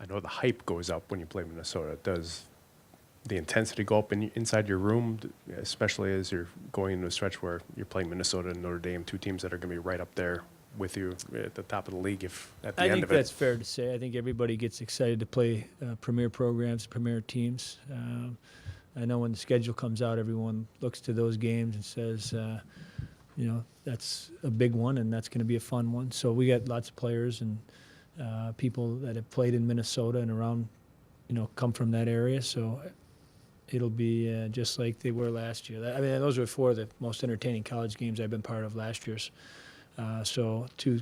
I know the hype goes up when you play Minnesota. Does the intensity go up inside your room, especially as you're going into a stretch where you're playing Minnesota and Notre Dame, two teams that are going to be right up there with you at the top of the league if at the I end think of it? that's fair to say. I think everybody gets excited to play premier programs, premier teams. I know when the schedule comes out, everyone looks to those games and says, that's a big one and that's going to be a fun one. So we got lots of players and people that have played in Minnesota and around, come from that area. So it'll be just like they were last year. I mean, those were four of the most entertaining college games I've been part of last year's. So 2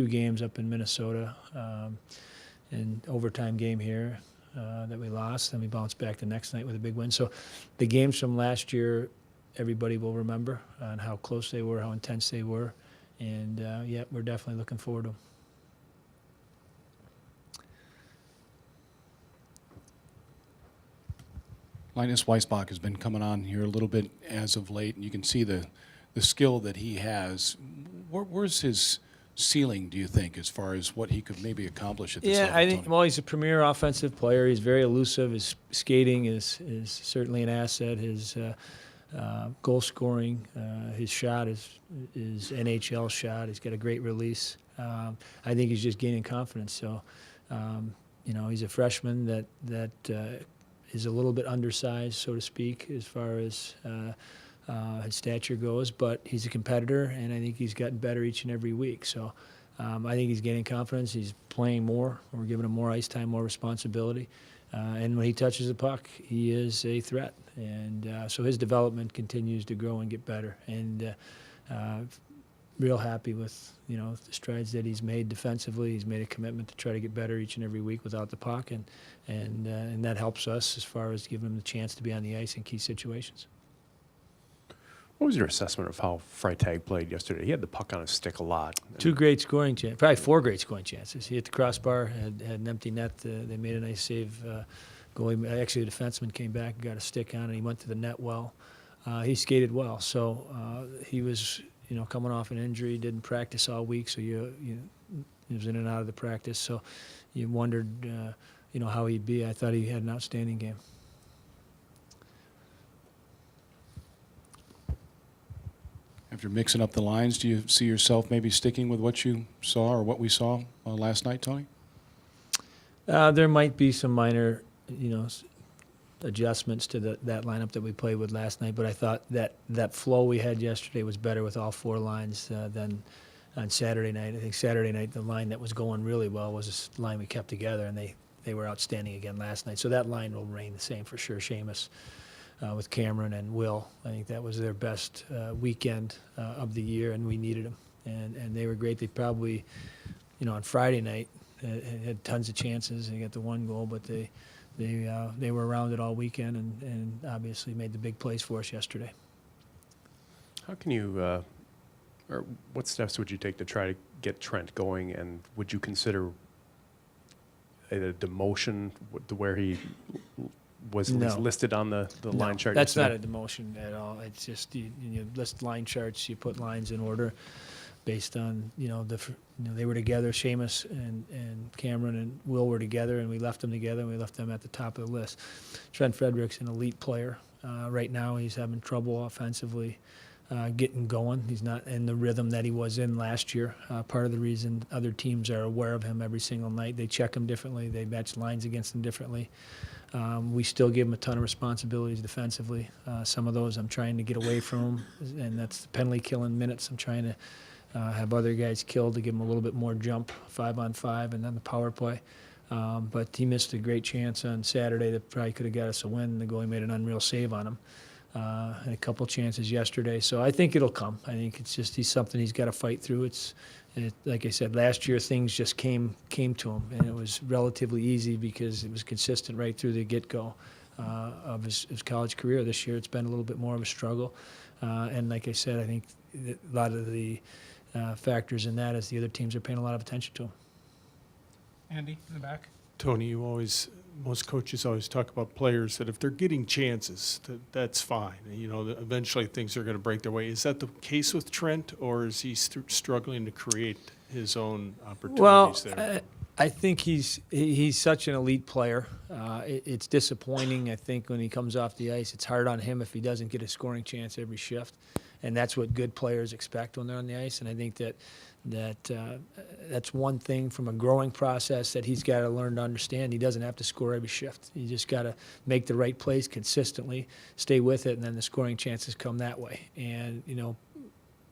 games up in Minnesota, and overtime game here that we lost. Then we bounced back the next night with a big win. So the games from last year, everybody will remember and how close they were, how intense they were. And, we're definitely looking forward to them. Linus Weisbach has been coming on here a little bit as of late, and you can see the skill that he has. Where's his ceiling, do you think, as far as what he could maybe accomplish at this level? I think, Tony? he's a premier offensive player. He's very elusive. His skating is certainly an asset. His goal scoring, his shot is NHL shot. He's got a great release. I think he's just gaining confidence. So, he's a freshman that is a little bit undersized, so to speak, as far as his stature goes, but he's a competitor, and I think he's gotten better each and every week. So I think he's gaining confidence. He's playing more. We're giving him more ice time, more responsibility. And when he touches the puck, he is a threat. And so his development continues to grow and get better. And real happy with, the strides that he's made defensively. He's made a commitment to try to get better each and every week without the puck, and that helps us as far as giving him the chance to be on the ice in key situations. What was your assessment of how Freitag played yesterday? He had the puck on his stick a lot. 2 great scoring chances, probably 4 great scoring chances. He hit the crossbar, had an empty net. They made a nice save. Goalie, actually, the defenseman came back and got a stick on it. He went to the net well. He skated well. So he was, coming off an injury, didn't practice all week, so he was in and out of the practice. So you wondered, how he'd be. I thought he had an outstanding game. After mixing up the lines, do you see yourself maybe sticking with what you saw or what we saw last night, Tony? There might be some minor, adjustments to that lineup that we played with last night, but I thought that flow we had yesterday was better with all 4 lines than on Saturday night. I think Saturday night the line that was going really well was this line we kept together, and they were outstanding again last night. So that line will remain the same for sure. Seamus with Cameron and Will, I think that was their best weekend of the year, and we needed them. And they were great. They probably, on Friday night had tons of chances. They got the 1 goal, but they were around it all weekend and obviously made the big plays for us yesterday. How can you, or what steps would you take to try to get Trent going, and would you consider a demotion to where he was at least listed on the line chart? That's yesterday? not a demotion at all. It's just you list line charts, you put lines in order based on they were together. Seamus and Cameron and Will were together, and we left them together, and we left them at the top of the list. Trent Fredericks, an elite player. Right now, he's having trouble offensively getting going. He's not in the rhythm that he was in last year. Part of the reason other teams are aware of him every single night. They check him differently. They match lines against him differently. We still give him a ton of responsibilities defensively. Some of those I'm trying to get away from him, and that's the penalty killing minutes. I'm trying to have other guys killed to give him a little bit more jump, 5-on-5, and then the power play. But he missed a great chance on Saturday that probably could have got us a win. The goalie made an unreal save on him. And a couple chances yesterday. So I think it'll come. I think it's just he's something he's got to fight through. Like I said, last year things just came to him, and it was relatively easy because it was consistent right through the get-go of his college career. This year it's been a little bit more of a struggle. And like I said, I think a lot of the factors in that is the other teams are paying a lot of attention to him. Andy, in the back. Tony, most coaches always talk about players that if they're getting chances, that's fine. Eventually things are going to break their way. Is that the case with Trent, or is he struggling to create his own opportunities there? I think he's such an elite player. It's disappointing, I think, when he comes off the ice. It's hard on him if he doesn't get a scoring chance every shift, and that's what good players expect when they're on the ice. And I think that's one thing from a growing process that he's got to learn to understand. He doesn't have to score every shift. You just got to make the right plays consistently, stay with it, and then the scoring chances come that way. And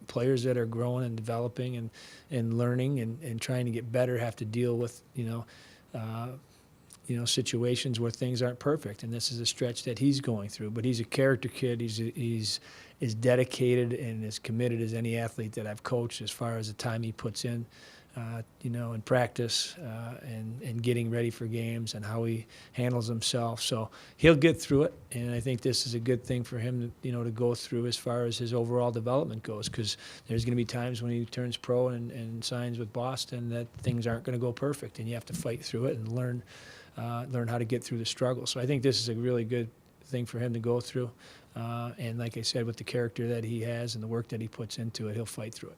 players that are growing and developing and learning and trying to get better have to deal with situations where things aren't perfect, and this is a stretch that he's going through. But he's a character kid. He's as dedicated and as committed as any athlete that I've coached, as far as the time he puts in in practice and getting ready for games and how he handles himself. So he'll get through it, and I think this is a good thing for him to go through as far as his overall development goes, because there's going to be times when he turns pro and signs with Boston that things aren't going to go perfect, and you have to fight through it and learn how to get through the struggle. So I think this is a really good thing for him to go through, and like I said, with the character that he has and the work that he puts into it, he'll fight through it.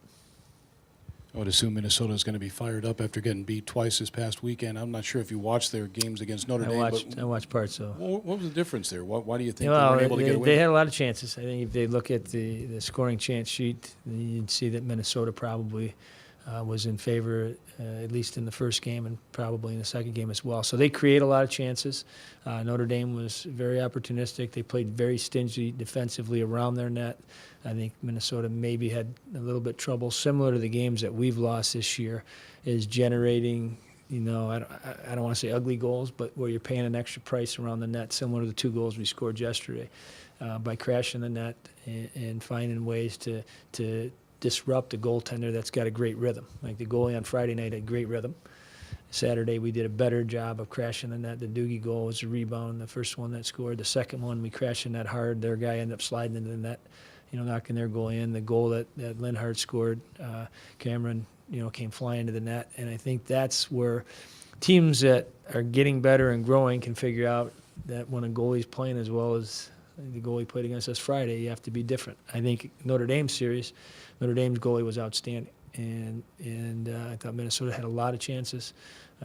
I would assume Minnesota is going to be fired up after getting beat twice this past weekend. I'm not sure if you watched their games against Notre Dame. I watched parts of. What was the difference there? Why do you think they Well, weren't able to get a win? they had a lot of chances. I think if they look at the scoring chance sheet, you'd see that Minnesota probably was in favor, at least in the first game and probably in the second game as well. So they create a lot of chances. Notre Dame was very opportunistic. They played very stingy defensively around their net. I think Minnesota maybe had a little bit trouble, similar to the games that we've lost this year, is generating, I don't want to say ugly goals, but where you're paying an extra price around the net, similar to the 2 goals we scored yesterday, by crashing the net and finding ways to disrupt a goaltender that's got a great rhythm. Like the goalie on Friday night had great rhythm. Saturday we did a better job of crashing the net. The Doogie goal was a rebound, the first one that scored. The second one, we crashed the net hard. Their guy ended up sliding into the net, knocking their goal in. The goal that Lindhart scored, Cameron, came flying to the net. And I think that's where teams that are getting better and growing can figure out that when a goalie's playing as well as the goalie played against us Friday, you have to be different. I think Notre Dame's series, Notre Dame's goalie was outstanding. And I thought Minnesota had a lot of chances.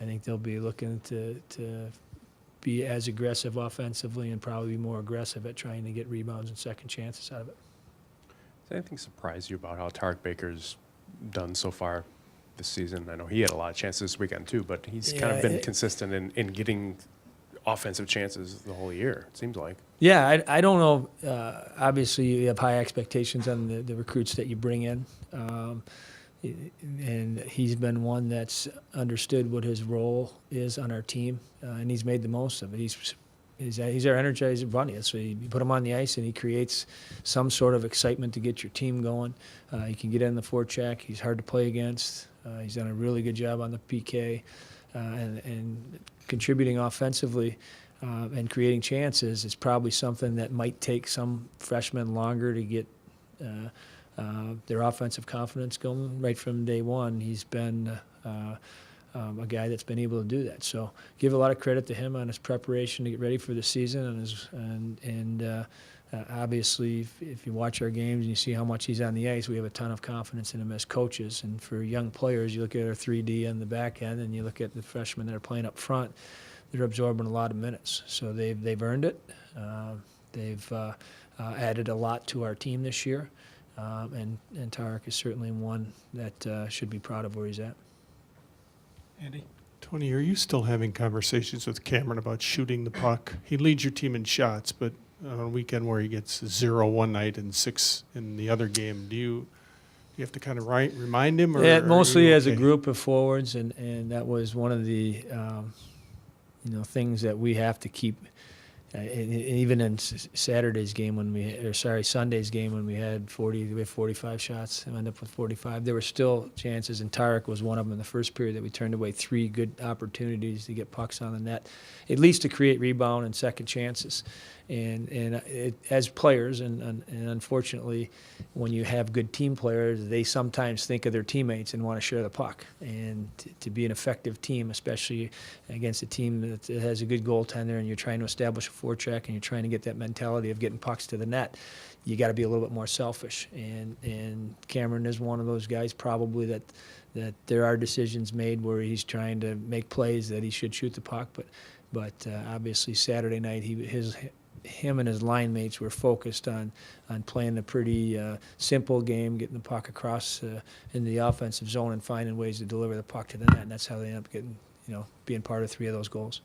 I think they'll be looking to be as aggressive offensively and probably be more aggressive at trying to get rebounds and second chances out of it. Does anything surprise you about how Tarik Baker's done so far this season? I know he had a lot of chances this weekend too, but he's kind of been consistent in getting offensive chances the whole year, it seems like. Yeah, I don't know. Obviously, you have high expectations on the recruits that you bring in. And he's been one that's understood what his role is on our team, and he's made the most of it. He's our energizer bunny. So you put him on the ice, and he creates some sort of excitement to get your team going. He can get in the forecheck. He's hard to play against. He's done a really good job on the PK, and contributing offensively and creating chances is probably something that might take some freshmen longer to get their offensive confidence going right from day one. He's been a guy that's been able to do that. So give a lot of credit to him on his preparation to get ready for the season, and obviously if you watch our games and you see how much he's on the ice, we have a ton of confidence in him as coaches. And for young players, you look at our 3D on the back end and you look at the freshmen that are playing up front, they're absorbing a lot of minutes. So they've earned it. They've added a lot to our team this year. And Tarik is certainly one that should be proud of where he's at. Andy? Tony, are you still having conversations with Cameron about shooting the puck? He leads your team in shots, but on a weekend where he gets 0 one night and 6 in the other game, do you have to kind of remind him? Or Yeah, are mostly you as a okay? group of forwards, and that was one of the things that we have to keep. Even in Sunday's game when we had 45 shots and ended up with 45, there were still chances, and Tarik was one of them in the first period that we turned away 3 good opportunities to get pucks on the net, at least to create rebound and second chances. As players, and unfortunately, when you have good team players, they sometimes think of their teammates and want to share the puck. And to be an effective team, especially against a team that has a good goaltender, and you're trying to establish a forecheck, and you're trying to get that mentality of getting pucks to the net, you got to be a little bit more selfish. And Cameron is one of those guys, probably that there are decisions made where he's trying to make plays that he should shoot the puck, but obviously Saturday night him and his line mates were focused on playing a pretty simple game, getting the puck across into the offensive zone and finding ways to deliver the puck to the net, and that's how they end up getting, being part of 3 of those goals.